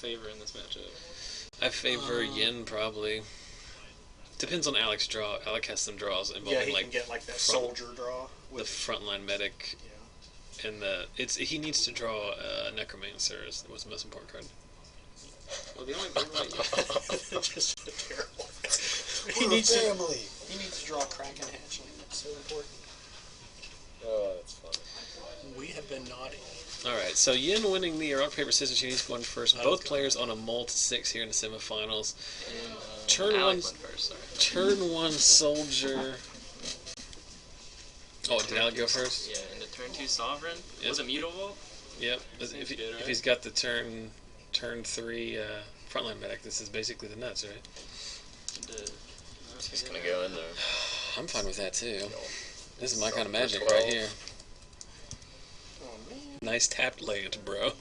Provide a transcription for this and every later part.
favor in this matchup? I favor Yen, probably. Depends on Alec's draw. Alec has some draws involving, he can get like that soldier draw. The frontline medic. Yeah. And he needs to draw Necromancer was the most important card. Well, the only blue white just terrible. He needs to draw Kraken Hatchling. That's so important. Oh, that's funny. We have been naughty. Alright, so Yen winning the rock, paper, scissors. He's going first. Both players on a mull to 6 here in the semifinals. And, turn Alec one. went first, sorry. Turn one soldier. Oh, did Alec go first? Yeah, and the turn 2 sovereign. Yep. Was it mutable? Yep. If he's got the turn 3 frontline medic, this is basically the nuts, right? He's gonna go in there. I'm fine with that too. This is my kind of magic right here. Nice tapped land, bro.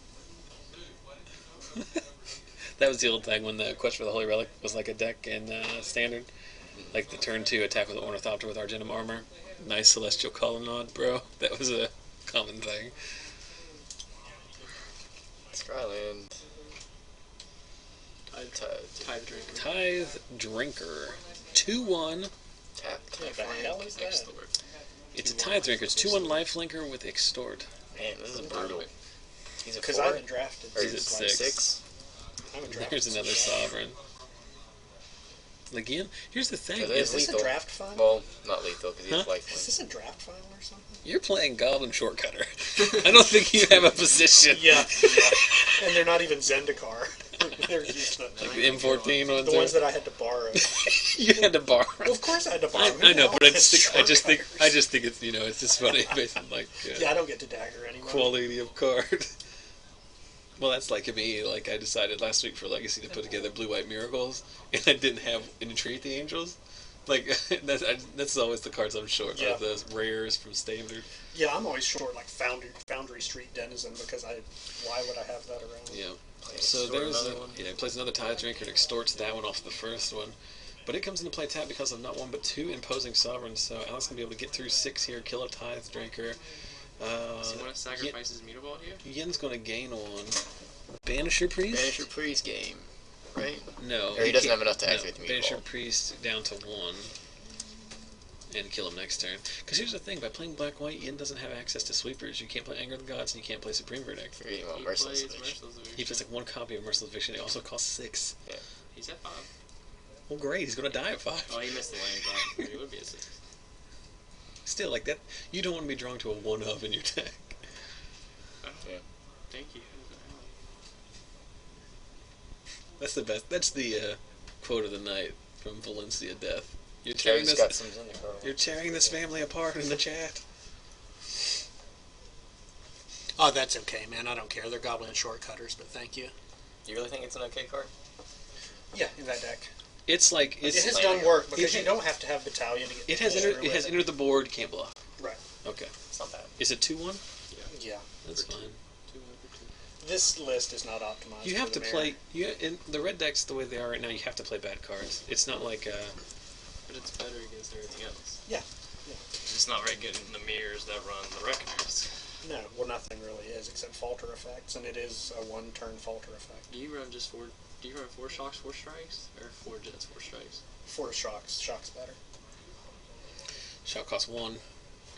That was the old thing when the Quest for the Holy Relic was like a deck in Standard. Like the turn 2 attack with the Ornithopter with Argentum Armor. Nice Celestial Colonnade, bro. That was a common thing. Skyland. Tithe Drinker. Tithe Drinker. 2-1. Tap. What the hell is that? Extort. It's a Tithe Drinker. It's 2-1 Lifelinker with Extort. Man, this is brutal. He's a 4? Because I haven't drafted. Or He's at 6. I haven't drafted. There's another Sovereign. Again, here's the thing. Is this a draft final? Well, not lethal, because he has lifelink. Is this a draft final or something? You're playing Goblin Shortcutter. I don't think you have a position. Yeah. And they're not even Zendikar. They're just like the M14 ones. The ones that I had to borrow. You had to borrow. Well, of course I had to borrow. I know, but I just think it's it's just funny based on like yeah, I don't get to dagger anymore. Quality of card. Well, that's like me. Like I decided last week for Legacy to put together Blue-White Miracles, and I didn't have Entreat the Angels. Like that's always the cards I'm short. Yeah. Like the rares from Standard. Yeah, I'm always short like Foundry Street Denizen because why would I have that around? Yeah. So there's he plays another Tithe Drinker and extorts that one off the first one. But it comes into play tap because of not one but 2 imposing sovereigns. So Alec's gonna be able to get through 6 here, kill a Tithe Drinker. Does he want to sacrifice his Mutavault here? Yen's gonna gain 1. Banisher Priest? Banisher Priest game, right? No. Or he doesn't have enough to activate the Banisher Mutavault. Priest down to 1. And kill him next turn. Because here's the thing, by playing Black-White, Yen doesn't have access to sweepers. You can't play Anger of the Gods, and you can't play Supreme Verdict. You're eating about Merciless Eviction. He plays like 1 copy of Merciless Eviction. It also costs 6. Yeah. He's at 5. Well, great. He's going to die at 5. Oh, he missed the land drop. He would be at 6. Still, like that, you don't want to be drawn to a 1-of in your deck. Yeah. Thank you. That's the best. That's the quote of the night from Valencia Death. You're Terry's tearing got this. some Zendikar. You're tearing this family apart in the chat. Oh, that's okay, man. I don't care. They're Goblin Shortcutters, but thank you. You really think it's an okay card? Yeah, in that deck. It's like It has done work because you don't have to have Battalion to get. it has entered the board. Can't block. Right. Okay. It's not bad. Is it 2-1? Yeah. That's fine. This list is not optimized. You have to play. In the red decks the way they are right now. You have to play bad cards. It's not like. But it's better against everything else. Yeah. It's not very good in the mirrors that run the Reckoners. No, well, nothing really is except falter effects, and it is a 1-turn falter effect. Do you run just 4? Do you run 4 shocks, 4 strikes, or 4 jets, 4 strikes? 4 shocks. Shock's better. Shock costs 1.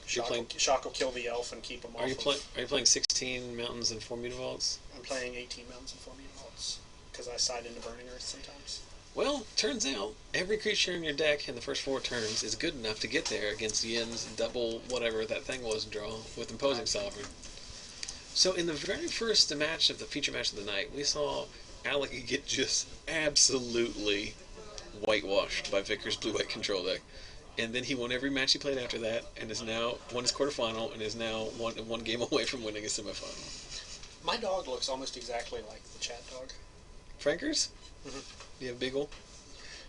Shock will kill the elf and keep him off. Are you playing 16 mountains and 4 Mutavaults? I'm playing 18 mountains and 4 Mutavaults because I side into Burning Earth sometimes. Well, turns out every creature in your deck in the first 4 turns is good enough to get there against Yen's double whatever that thing was draw with imposing sovereign. So in the very first match of the feature match of the night, we saw Alec get just absolutely whitewashed by Vickers' blue-white control deck. And then he won every match he played after that, and is now won his quarterfinal, and is now one game away from winning a semifinal. My dog looks almost exactly like the chat dog. Frankers? Mm-hmm. Do you have Beagle?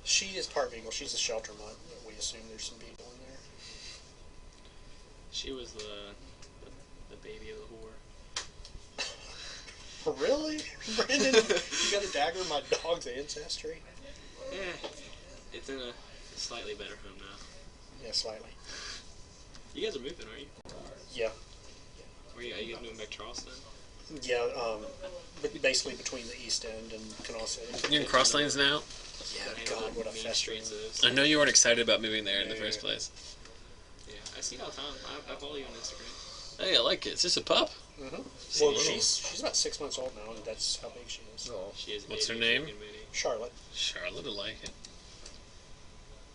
She is part Beagle. She's a shelter mutt. We assume there's some Beagle in there. She was the baby of the whore. Really? Brandon, you got a dagger in my dog's ancestry? Yeah. It's in a slightly better home now. Yeah, slightly. You guys are moving, aren't you? Yeah. Are you guys moving back to Charleston? Yeah, but basically between the East End and Canal City. You're in Cross Lanes now? Yeah, God, what a Main festering. streets is. I know you weren't excited about moving there in the Yeah. first place. Yeah, I see it all the time. I follow you on Instagram. Hey, I like it. It's just a pup. Mm-hmm. Just a Well, little. she's about 6 months old now, and that's how big she is. Oh. She is. What's her itty name? freaking bitty. Charlotte. Charlotte, I like it.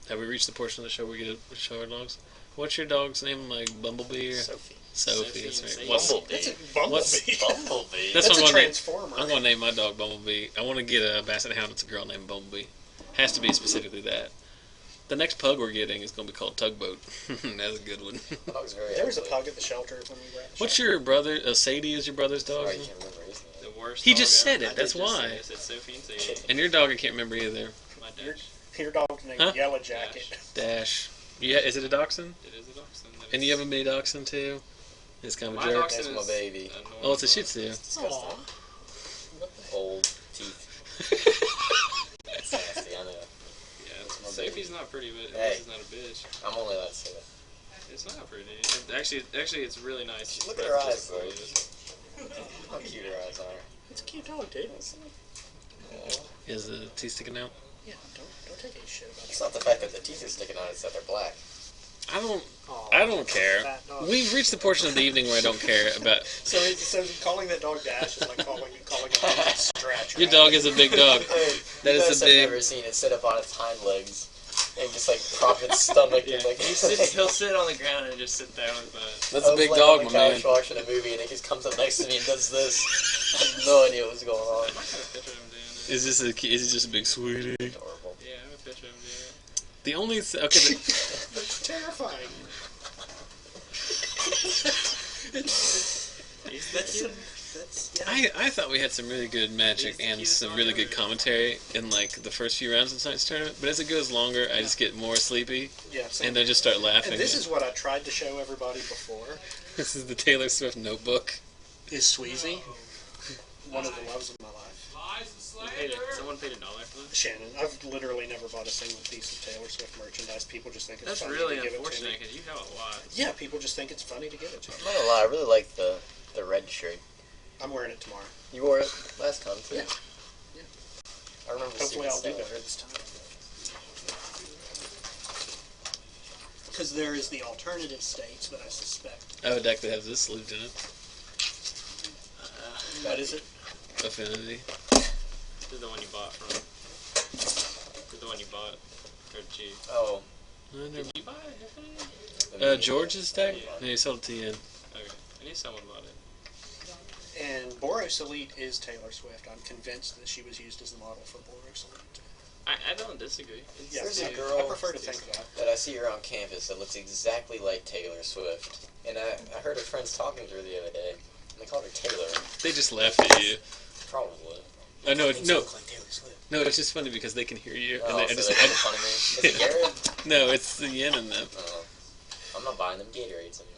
Have we reached the portion of the show where we get to show our dogs? What's your dog's name? Like Bumblebee or Sophie. Sophie? That's and right. Sadie. What's, Bumblebee. That's a Bumblebee. What's- Bumblebee. That's That's what a I'm gonna name. transformer. I'm gonna name my dog Bumblebee. I want to get a Basset Hound. It's a girl named Bumblebee. Has to be specifically that. The next pug we're getting is gonna be called Tugboat. That's a good one. Dog's very There was a ugly. pug at the shelter when we were at the What's shelter. your brother? Sadie is your brother's dog. Sorry, you can't remember his name. The worst. He dog just ever. said it, I did that's just why. say it. I said Sophie and Sadie. And your dog I can't remember either. My Your- dash. Your dog's named Huh? Yellow Jacket. Dash. Yeah, is it a dachshund? It is a dachshund. that And is- you have a mini dachshund too? It's kind of a My jerk. dachshund That's my is baby. a normal Oh, it's a Shih dog. Tzu. Disgusting. Old teeth. It's nasty, I know. Yeah, my Sophie's baby. not pretty, but Hey. she's not a bitch. I'm only allowed to say that. It's not pretty. Actually, it's really nice. Look at her eyes, Just the bro. way it is. How cute her eyes are. It's a cute dog, dude. Is the teeth sticking out? Yeah, don't take any shit about It's it. not the fact that the teeth are sticking out, it's that they're black. I don't Aw, care. fat dog. We've reached the portion of the evening where I don't care about. So calling that dog Dash is like calling a scratch. Your dog is a big dog. Hey, That you is guys a have big. never seen it sit up on its hind legs and just like prop its stomach Yeah, and like he'll sit on the ground and just sit there with the. That's a big I was dog, on my the couch man. watching a movie and it just comes up next to me and does this. I have no idea what's going on. I might have a picture of him doing it. Is he just a big sweetie? Adorable. Yeah, I have a picture of him doing it. The only okay. That's terrifying. I thought we had some really good magic and some really good commentary in like the first few rounds of tonight's tournament. But as it goes longer, I just get more sleepy Yeah, same. and then just start laughing. And this is what I tried to show everybody before. This is the Taylor Swift Notebook. Is Sweezy one of the loves of my life? Someone paid $1 for this. Shannon, I've literally never bought a single piece of Taylor Swift merchandise. People just think it's That's funny really to give it to unfortunate me. because you have a lot. Yeah, people just think it's funny to give it to I'm me. not gonna lie, I really like the red shirt. I'm wearing it tomorrow. You wore it last time too. Yeah. I remember Hopefully seeing I'll do it. better this time. Because there is the alternative states that I suspect. I have a deck that has this sleeved in it. What is it? Affinity. This is the one you bought from. This is the one you bought. Or did you? Oh. Did you buy it? George's deck? Yeah. No, he sold it to Yen. Okay. I knew someone bought it. And Boros Elite is Taylor Swift. I'm convinced that she was used as the model for Boros Elite. I don't disagree. It's Yeah, There's a I girl prefer to think that. that I see around campus that looks exactly like Taylor Swift. And I heard her friends talking to her the other day. And they called her Taylor. They just laughed at you. Probably. I know. Things No, look like Taylor Swift. no, it's just funny because they can hear you. Oh, And so they, they make fun of me. Is it Garrett? No, it's the Yen in them. I'm not buying them Gatorades anymore.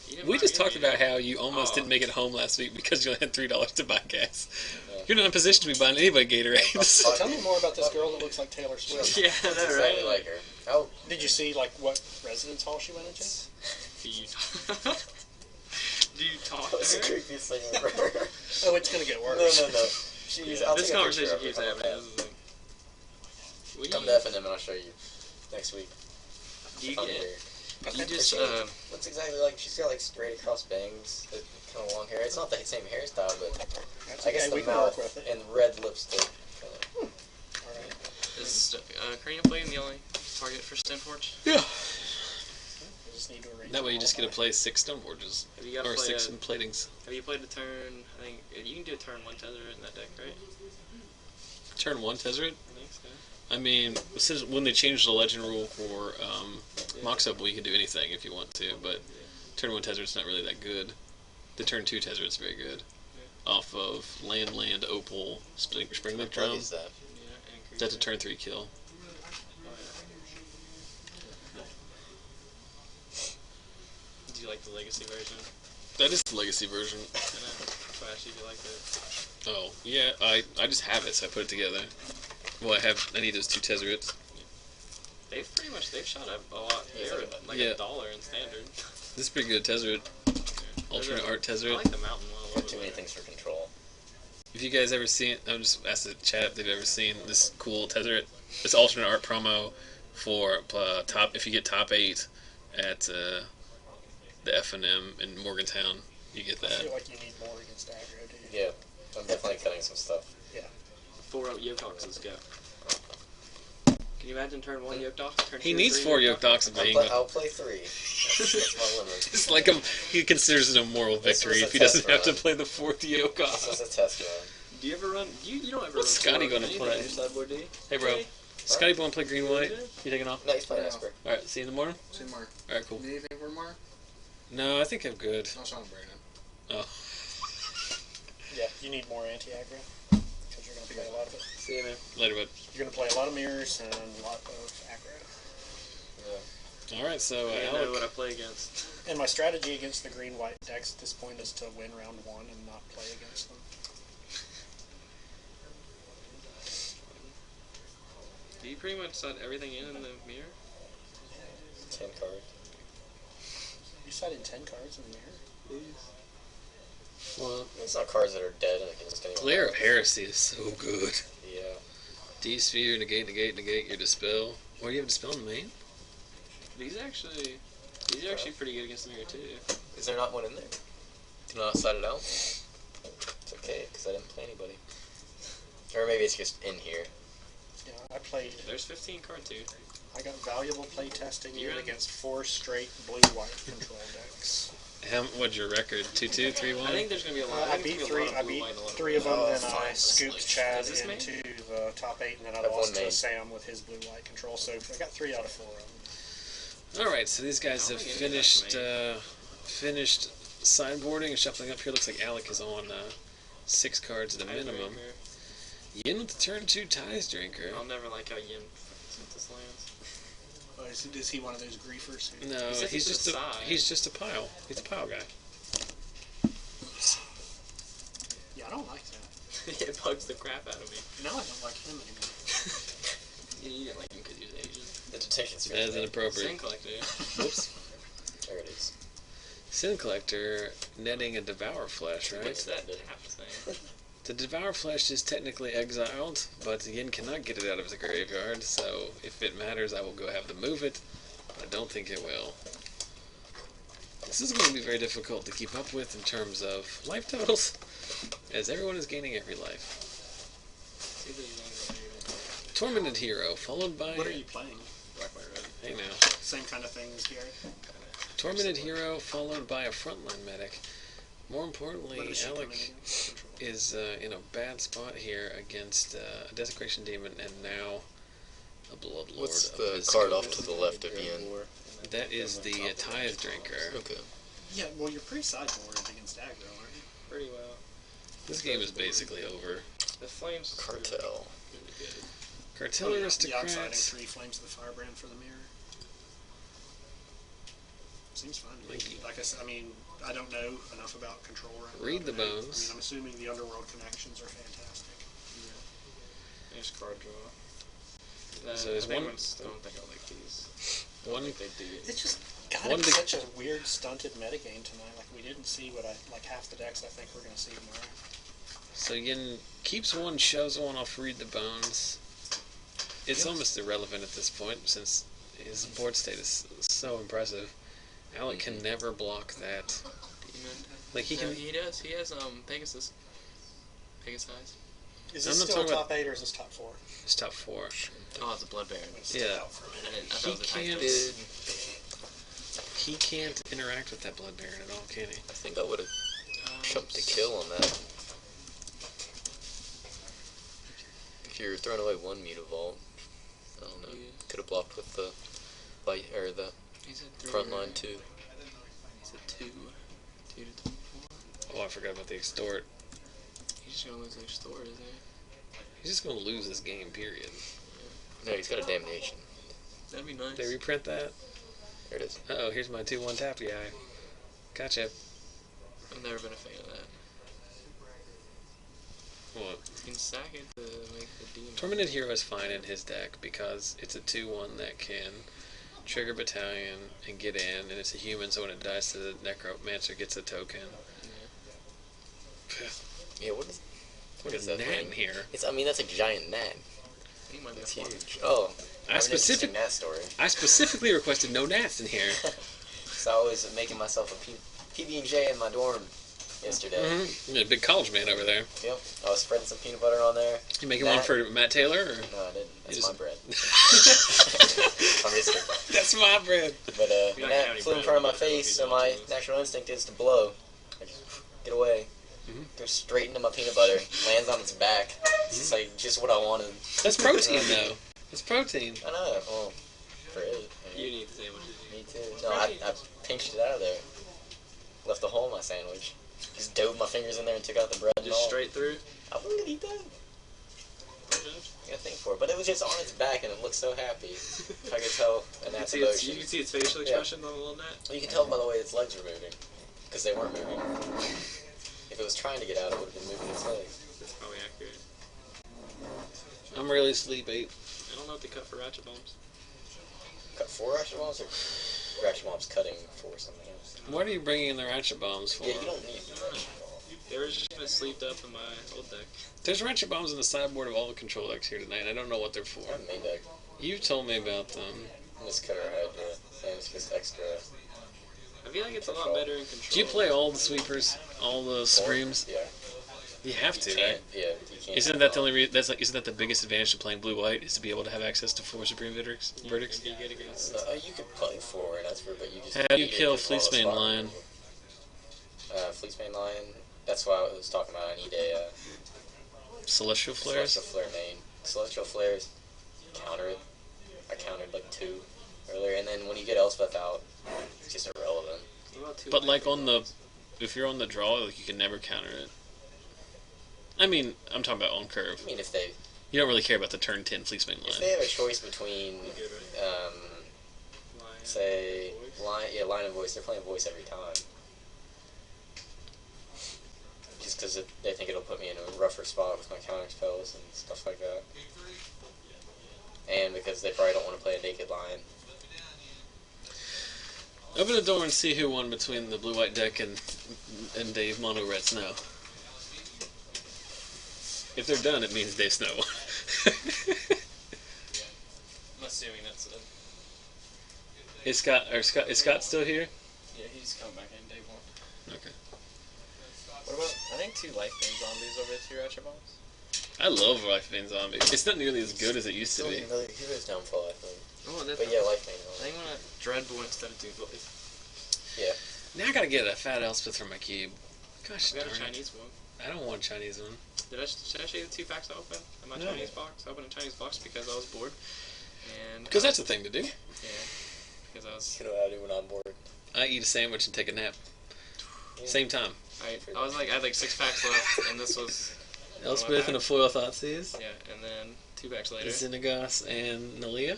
You didn't We buy just me talked any. about how you almost Oh. didn't make it home last week because you only had $3 to buy gas. Yeah. You're not in a position to be buying anybody Gatorades. So tell me more about this girl that looks like Taylor Swift. Yeah, That's I know, exactly right? like her. Oh, Did you see like what residence hall she went into? Do you do you talk that was to the her? creepiest thing ever. Oh, it's gonna get no, worse. no, no. She's, I'll This take a picture conversation of her. keeps How about happening. that? This is like, Come to FNM and I'll show you next week. do you Fun get? here. You just Looks exactly like she's got like straight across bangs, kind of long hair. It's not the same hairstyle, but That's I guess okay, we the can work mouth with it. and red lipstick. Alright. is cranium plating the only target for Stoneforge? Yeah. I just need to arrange That way you them just all get to play 6 stone forges. Have you got to Or play 6 platings. Have you played a turn? I think you can do a turn 1 tether in that deck, right? Turn 1 Tezzeret? I think so. I mean, since when they changed the legend rule for Mox Opal, you can do anything if you want to, but turn 1 Tezzeret's not really that good. The turn 2 Tezzeret's very good. Off of land, opal, spring What drum. is that? Yeah, and That's a turn 3 kill. Do you like the legacy version? That is the legacy version. I know. That's why I asked you if you liked it. Oh, yeah, I just have it, so I put it together. Well, I need those 2 Tezzerets. They've shot up a lot. They were like Yeah. $1 in standard. This is pretty good Tezzeret. Alternate art I Tezzeret. like the mountain one a Got too many things for control. If you guys ever seen, I'm just asked the chat if they've ever seen this cool Tezzeret, this alternate art promo for top. If you get top 8 at the FNM in Morgantown, you get I that. feel like you need more against aggro, dude. Yeah, I'm definitely cutting some stuff. Yeah. 4 Yoke-Dogs, let's go. Can you imagine turn 1 Yoke-Dogs? He needs 4 Yoke-Dogs being. I'll play 3. That's my limit. It's like he considers it a moral victory if he doesn't have to play the 4th Yoke-Dog. This was a test run. Do you ever run? You don't ever. What's run Scotty four gonna on play? anything in your sideboard, do you? Hey, bro. Scotty, want to play green-white? You taking off? No, he's playing Esper. Alright, see you in the morning? See you tomorrow. Alright, cool. Need anything for tomorrow? No, I think I'm good. No, Sean Brandon. Oh. Yeah, you need more anti-aggro. Because you're going to play a lot of it. See you, man. Later, bud. You're going to play a lot of mirrors and a lot of aggro. Yeah. Alright, so I know what I Alec. play against. And my strategy against the green-white decks at this point is to win round 1 and not play against them. Do you pretty much set everything in the mirror? 10 cards. You cited 10 cards in the mirror? Well, It's not cards that are dead against anyone. Glare of Heresy is so good. Yeah. D-Sphere, negate your Dispel. Or do you have Dispel in the main? These are actually pretty good against the mirror too. Is there not one in there? Do you not slide it out? It's okay, because I didn't play anybody. Or maybe it's just in here. Yeah, I played. There's 15 cards too. I got valuable play testing You're in in- against 4 straight blue-white control decks. What's your record? 2-2, 3-1? I think there's gonna be a lot. I beat 3 of them, Oh, and I fine. scooped Chad Does this mean? into the top 8, and then I I've lost won to main. Sam with his blue-white control. So I got 3 out of 4 of them. Alright, so these guys have finished sideboarding and shuffling up here. Looks like Alec is on 6 cards at a minimum. Yin with the turn 2 Ties Drinker. I'll never like how Yen synthesis lands. Oh, is he one of those griefers? Who... No, Except he's he's just to the a side. he's just a pile. He's a pile guy. Yeah, I don't like that. It bugs the crap out of me. Now I don't like him anymore. You didn't like him because he was Asian. The detention As sphere. inappropriate. Sin collector. Whoops. There it is. Sin Collector netting a Devour Flesh, right? What's that tap thing? The Devour Flesh is technically exiled, but Yin cannot get it out of the graveyard, so if it matters, I will go have them move it, but I don't think it will. This is going to be very difficult to keep up with in terms of life totals, as everyone is gaining every life. Tormented Hero, followed by... What are you playing? Black, white, red. Hey now. Same kind of thing as Garrett. Tormented Hero, followed by a frontline medic. More importantly, What is she coming Alec against? Control. is in a bad spot here against a Desecration Demon and now a Bloodlord. What's of the Vizkopa. card off to the left of Yen? That is the Tithe Drinker. Okay. Yeah, well, you're pretty sideboarded against aggro, aren't you? Pretty well. This game is basically over. The flames. Cartel. Really good. Cartel Yeah, I'm citing Aristocrats. 3 Flames of the Firebrand for the mirror. Seems fine to me. Like I said, I mean, I don't know enough about control right now. Read the but bones. I mean, I'm assuming the Underworld Connections are fantastic. There's card draw. So there's I think one- I don't think I like these. I One, don't think they do it. It's just God, One it's big- such a weird, stunted metagame tonight. Like, we didn't see what like half the decks I think we're going to see tomorrow. so Yin keeps one, shows one off Read the Bones. It's almost irrelevant at this point since his board state is so impressive. Alec can never block that. Demon. Like he No, can. he does. He has Pegasus. Pegasus. Is I'm this not still talking top 8 or is this top 4? It's top 4. Oh, it's a Blood Baron. It's still Yeah. out for a I minute. didn't. I He thought it was a can't. Tithe. He can't interact with that Blood Baron at all, can he? I think I would have jumped to kill on that. If you're throwing away one Mutavault, I don't know. Yeah. Could have blocked with the bite or the He's at 3. front line too. He's at 2. 2 to 24. Oh, I forgot about the Extort. He's just gonna lose their store, isn't he? He's just gonna lose this game, period. No, he's got a damnation. That'd be nice. They reprint that? There it is. Uh-oh, here's my 2-1 tap guy. Gotcha. I've never been a fan of that. What? You can sack it to make the demon. Tormented Hero is fine in his deck because it's a 2-1 that can trigger Battalion and get in, and it's a human, so when it dies to the Necromancer, gets a token. Yeah, what is that gnat thing? in here? I mean, that's a giant gnat. He might be It's a fly. huge. Oh, I gnat story. specifically requested no gnats in here. So I was making myself a PB&J in my dorm yesterday. Mm-hmm. You're a big college man over there. Yep. I was spreading some peanut butter on there. You making one for Matt Taylor? Or? No, I didn't. That's my bread. That's my bread. But You're not gnat counting flew in bread, front of my but face, so it'll be my delicious. natural instinct is to blow. I just get away. Mhm. Goes straight into my peanut butter. Lands on its back. It's like just what I wanted. That's protein, though. It's protein. I know. Well, for it. I You mean, need the sandwiches. me too. No, I pinched it out of there. Left a hole in my sandwich. Just dove my fingers in there and took out the bread and Just all. straight through. I wasn't gonna eat that. I gotta think for it. But it was just on its back and it looked so happy. I could tell an You that's can emotion. see its facial expressions on the little net. You can tell by the way its legs were moving. Because they weren't moving. If it was trying to get out, it would have been moving its legs. That's probably accurate. I'm really sleepy. I don't know what they cut for ratchet bombs. Cut 4 ratchet bombs or ratchet bombs cutting for something else? What are you bringing in the ratchet bombs for? Yeah, you don't need ratchet bombs. They were just kind of sleeved up in my old deck. There's ratchet bombs in the sideboard of all the control decks here tonight. I don't know what they're for. I have main deck. You told me about them. This cutter had and it's just extra. I feel like it's a lot better in control. Do you play all the sweepers, all the supremes? Yeah. You have to, You right? can't. Yeah, you can't. Isn't that the only reason? Isn't that the biggest advantage to playing blue-white? Is to be able to have access to 4 supreme verdicts? You Verdicts. can be good against. You could play 4, that's for, but you just. How do you need it kill to follow Fleecebane spot. Lion? Fleecebane Lion. That's why I was talking about. I need a Celestial flares. Celestial Flare main. Celestial Flares. Counter it. I countered like 2 earlier, and then when you get Elspeth out, it's just irrelevant. What about two But like lightning on the, bolts? if you're on the draw, like you can never counter it. I mean, I'm talking about on curve. I mean, if they You don't really care about the turn 10 Fleecebane if Lion. they have a choice between, Good, right? Lion, say, voice. line and voice, they're playing voice every time. Just because they think it'll put me in a rougher spot with my counter spells and stuff like that. And because they probably don't want to play a naked lion. Open the door and see who won between the blue-white deck and Dave Mono Red Snow. If they're done, it means Dave Snow. I'm assuming that's it. Is Scott still here? Yeah, he's come back in day one. Okay. What about, I think 2 Lifebane Zombies over 2 ratchet bombs? I love Lifebane Zombie. It's not nearly as good as it used to be. Another hero's downfall, I think. Oh, that's But yeah, Lifebane. I think I'm gonna Dreadful instead of Dude Life. Yeah. Now I gotta get a fat Elspeth for my cube. Gosh I got darn a it. Chinese one. I don't want a Chinese one. Should I show you the 2 packs I opened in my No. Chinese box? I opened a Chinese box because I was bored. And Because that's a thing to do. yeah, because I was You know what I do when I'm bored. I eat a sandwich and take a nap. Yeah. Same time. I had like 6 packs left, and this was Elspeth and a foil Thoughtseize. yeah, and then 2 packs later. Xenagos and Nalia.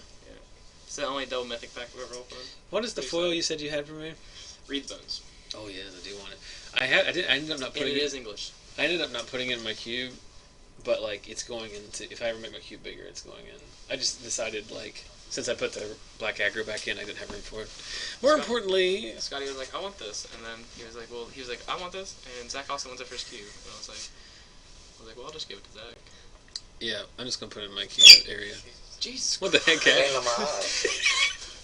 It's the only double mythic pack I've ever opened. What is the foil you said you had for me? Reed Bones. Oh yeah, I do want it. I ended up not And putting it it. is English. I ended up not putting it in my cube, but like it's going into. If I ever make my cube bigger, it's going in. I just decided like since I put the black aggro back in, I didn't have room for it. More Scott- importantly, Scotty was like, I want this, and then he was like, I want this, and Zach also wants it for his cube, and I was like, well, I'll just give it to Zach. yeah, I'm just gonna put it in my cube area. Jesus. What the heck, Bang guys? on my eye.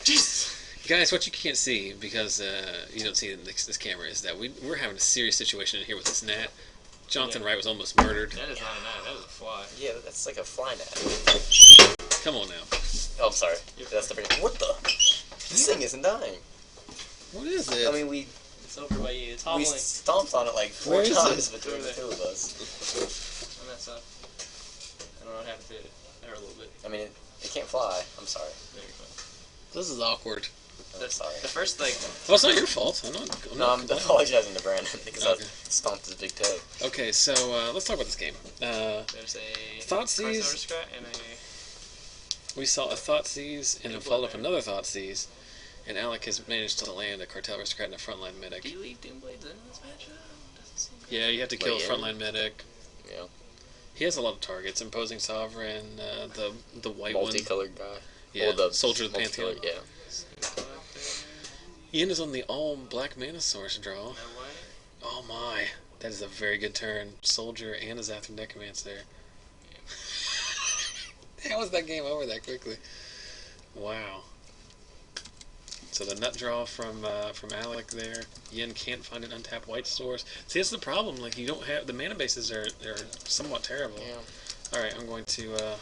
Jesus. Guys, what you can't see because you don't see this camera is that we're having a serious situation in here with this gnat. Jonathan Yeah. Wright was almost murdered. That is not a gnat. That is a fly. Yeah, that's like a fly net. Come on now. Oh, I'm sorry. That's the What the? This thing isn't dying. What is it? I mean, we It's over by you. It's we hobbling stomped on it like 4 Where is times it? between the Over 2 of us. on that side. I don't know what happened to it. There a little bit. I mean, it can't fly. I'm sorry. There you go. This is awkward. I'm sorry. The first, like, Well, it's not your fault. I'm not No, I'm complaining. apologizing to Brandon because Okay. I stomped his big toe. Okay, so let's talk about this game. there's a Thoughtseize. Cards Aristocrat and a We saw a Thoughtseize and then followed up another Thoughtseize, and Alec has managed to land a Cartel Aristocrat and a frontline medic. Do you leave Doomblades in this matchup? Doesn't seem good. Yeah, you have to kill a yeah. frontline medic. Yeah. He has a lot of targets. Imposing Sovereign, the white one. Multicolored guy. Yeah, Or the Soldier of the Pantheon. multicolored, Yeah. Ian is on the all black mana source draw. No way. Oh my, That is a very good turn. Soldier and a Zathra Necromancer there. How was that game over that quickly? Wow. So the nut draw from Alec there. Yen can't find an untapped white source. See, that's the problem. Like, you don't have... The mana bases are somewhat terrible. Yeah. Alright, I'm going to... Well,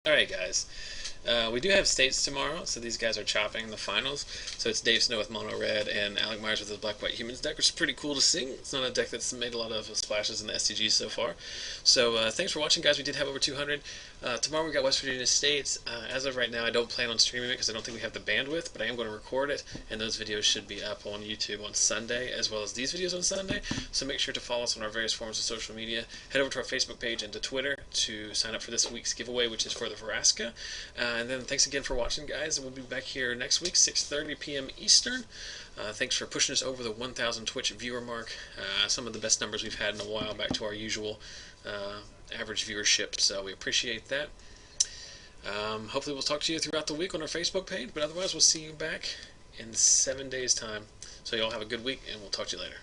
Alright, guys. We do have states tomorrow, so these guys are chopping the finals. So it's Dave Snow with Mono Red and Alec Myers with his Black White Humans deck, which is pretty cool to see. It's not a deck that's made a lot of splashes in the STGs so far. So thanks for watching, guys. We did have over 200. Tomorrow we've got West Virginia States. As of right now, I don't plan on streaming it because I don't think we have the bandwidth, but I am going to record it, and those videos should be up on YouTube on Sunday, as well as these videos on Sunday. So make sure to follow us on our various forms of social media. Head over to our Facebook page and to Twitter to sign up for this week's giveaway, which is for the Vraska. And then thanks again for watching, guys. We'll be back here next week, 6:30 p.m. Eastern. Thanks for pushing us over the 1,000 Twitch viewer mark. Some of the best numbers we've had in a while, back to our usual average viewership, so we appreciate that. Hopefully we'll talk to you throughout the week on our Facebook page, but otherwise we'll see you back in 7 days' time. So y'all have a good week, and we'll talk to you later.